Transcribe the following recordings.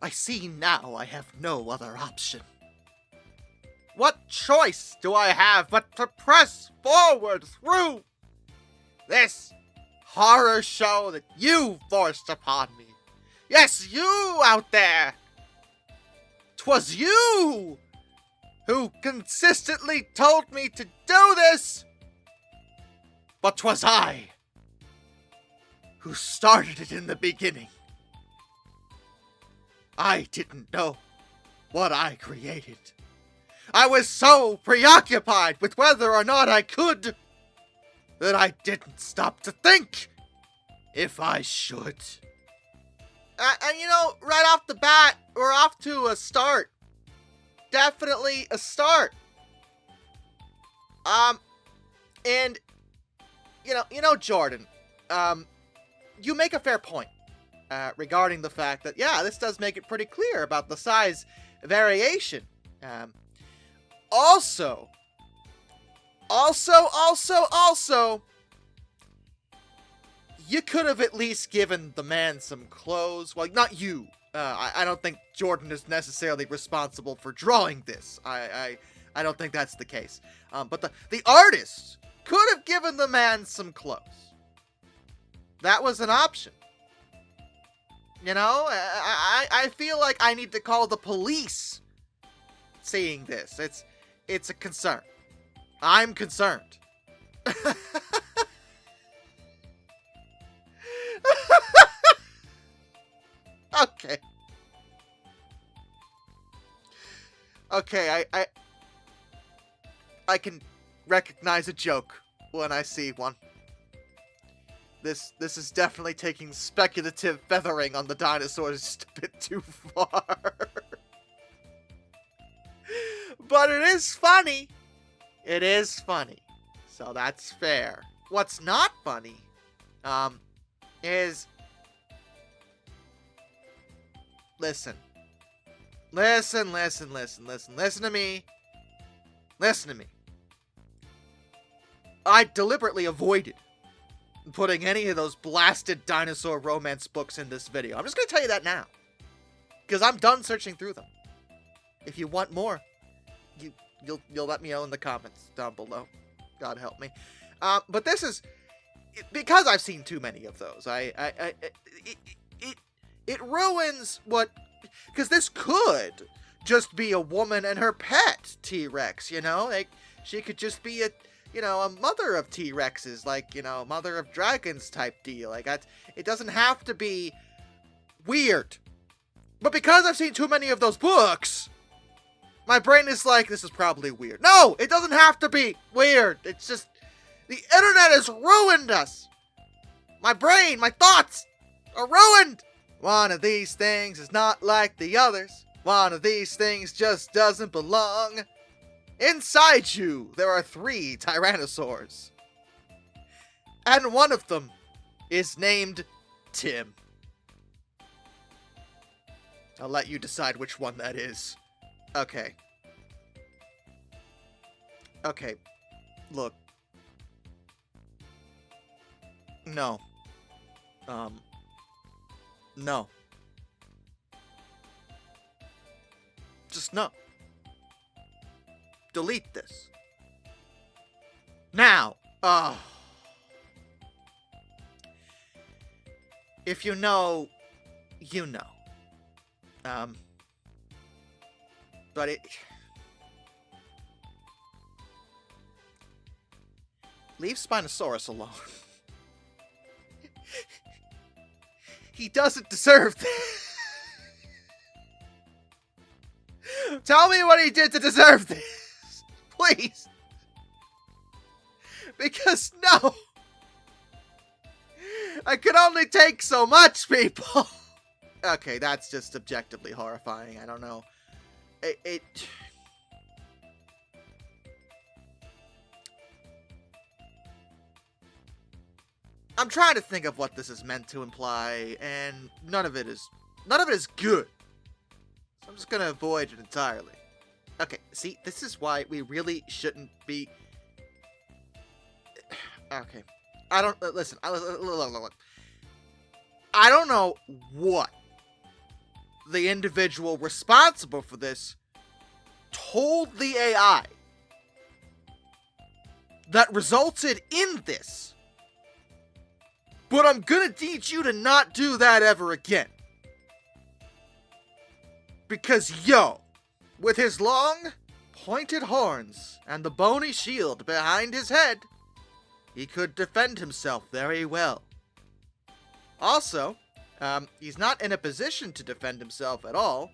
I see now I have no other option. What choice do I have but to press forward through this horror show that you forced upon me? Yes, you out there! 'Twas you who consistently told me to do this! But 'twas I who started it in the beginning. I didn't know what I created. I was so preoccupied with whether or not I could that I didn't stop to think if I should. And you know, right off the bat, we're off to a start. Definitely a start. And you know, Jordan, you make a fair point regarding the fact that, yeah, this does make it pretty clear about the size variation. Also, you could have at least given the man some clothes. Well, not you. I don't think Jordan is necessarily responsible for drawing this. I don't think that's the case. But the artist could have given the man some clothes. That was an option. You know, I feel like I need to call the police seeing this. It's a concern. I'm concerned. Okay. Okay, I can recognize a joke when I see one. This is definitely taking speculative feathering on the dinosaurs just a bit too far. But it is funny. It is funny. So that's fair. What's not funny, is... Listen to me. Listen to me. I deliberately avoided putting any of those blasted dinosaur romance books in this video. I'm just gonna tell you that now, because I'm done searching through them. If you want more, you'll let me know in the comments down below. God help me. But this is because I've seen too many of those. It ruins what, because this could just be a woman and her pet T-Rex, you know? Like, she could just be a mother of T-Rexes, like, mother of dragons type deal. Like, it doesn't have to be weird. But because I've seen too many of those books, my brain is like, this is probably weird. No, it doesn't have to be weird. It's just, the internet has ruined us. My brain, my thoughts are ruined. One of these things is not like the others. One of these things just doesn't belong. Inside you, there are 3 tyrannosaurs. And one of them is named Tim. I'll let you decide which one that is. Okay. Okay. Look. No. No. Just no. Delete this. Now. If you know, you know. But leave Spinosaurus alone. He doesn't deserve this. Tell me what he did to deserve this. Please. Because no. I can only take so much, people. Okay, that's just objectively horrifying. I don't know. I'm trying to think of what this is meant to imply, and none of it is good. So I'm just gonna avoid it entirely. Okay, see, this is why we really shouldn't be... Okay. I don't... Listen, look. I don't know what the individual responsible for this told the AI that resulted in this. But I'm gonna teach you to not do that ever again. Because, yo, with his long, pointed horns and the bony shield behind his head, he could defend himself very well. Also, he's not in a position to defend himself at all,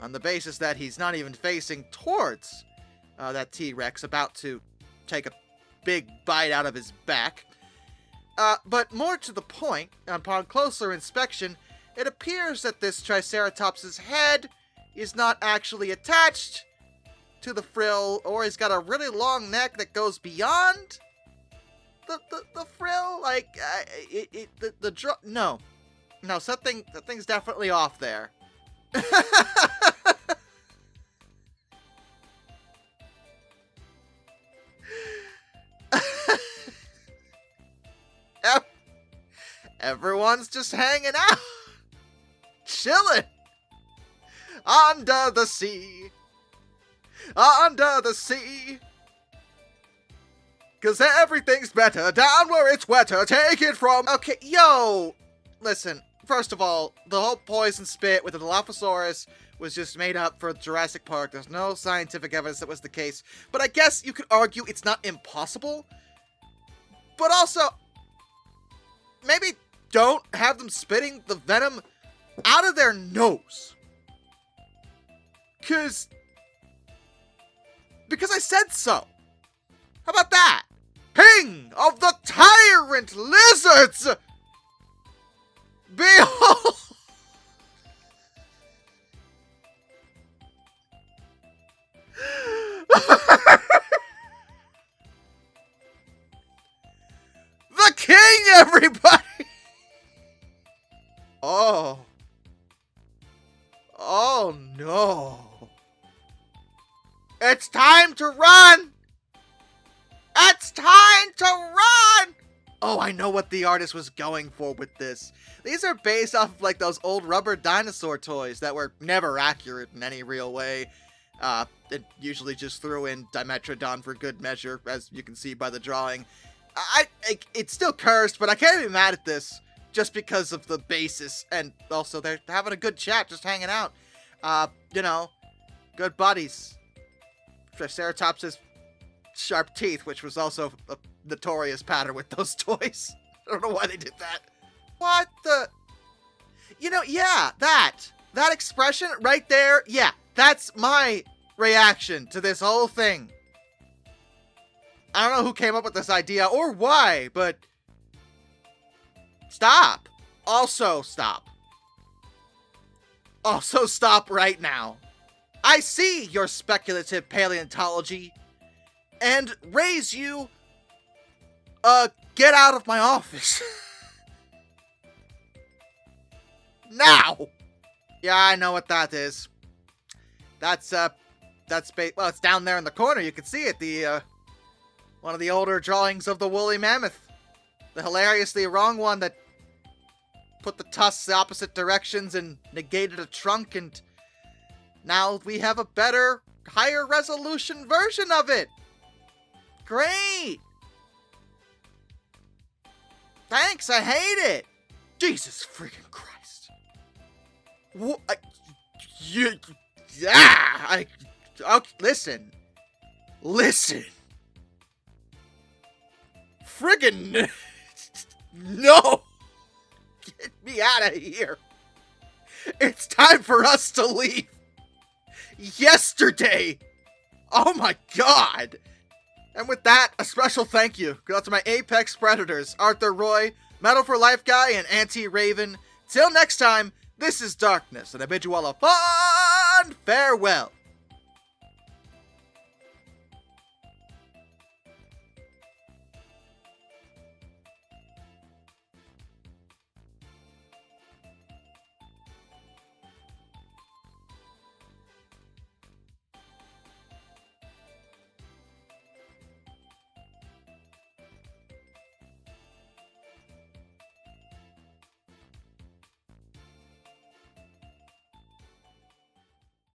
on the basis that he's not even facing towards that T-Rex about to take a big bite out of his back. But more to the point, upon closer inspection, it appears that this Triceratops's head is not actually attached to the frill, or he's got a really long neck that goes beyond the frill. Like, no, something's definitely off there. Everyone's just hanging out, chilling, under the sea, 'cause everything's better down where it's wetter, take it from... Okay, yo, listen, first of all, the whole poison spit with the Dilophosaurus was just made up for Jurassic Park. There's no scientific evidence that was the case, but I guess you could argue it's not impossible. But also, maybe don't have them spitting the venom out of their nose. Because I said so. How about that? King of the tyrant lizards! Behold! The king, everybody! Oh no. It's time to run! It's time to run! Oh, I know what the artist was going for with this. These are based off of, like, those old rubber dinosaur toys that were never accurate in any real way. It usually just threw in Dimetrodon for good measure, as you can see by the drawing. It's still cursed, but I can't be mad at this, just because of the basis, and also they're having a good chat, just hanging out. You know, good buddies. Triceratops' sharp teeth, which was also a notorious pattern with those toys. I don't know why they did that. What the... You know, yeah, that expression right there, yeah, that's my reaction to this whole thing. I don't know who came up with this idea or why, but... Stop. Also stop. Also stop right now. I see your speculative paleontology, and raise you, get out of my office. Now! Yeah, I know what that is. Well, it's down there in the corner, you can see it, one of the older drawings of the woolly mammoth. The hilariously wrong one that put the tusks the opposite directions and negated a trunk, and now we have a better, higher resolution version of it. Great! Thanks, I hate it! Jesus freaking Christ. What? Listen. Friggin' no! Get me out of here. It's time for us to leave. Yesterday. Oh my god. And with that, a special thank you goes out to my apex predators, Arthur Roy, Metal for Life Guy, and Anti-Raven. Till next time, this is Darkness, and I bid you all a fond farewell.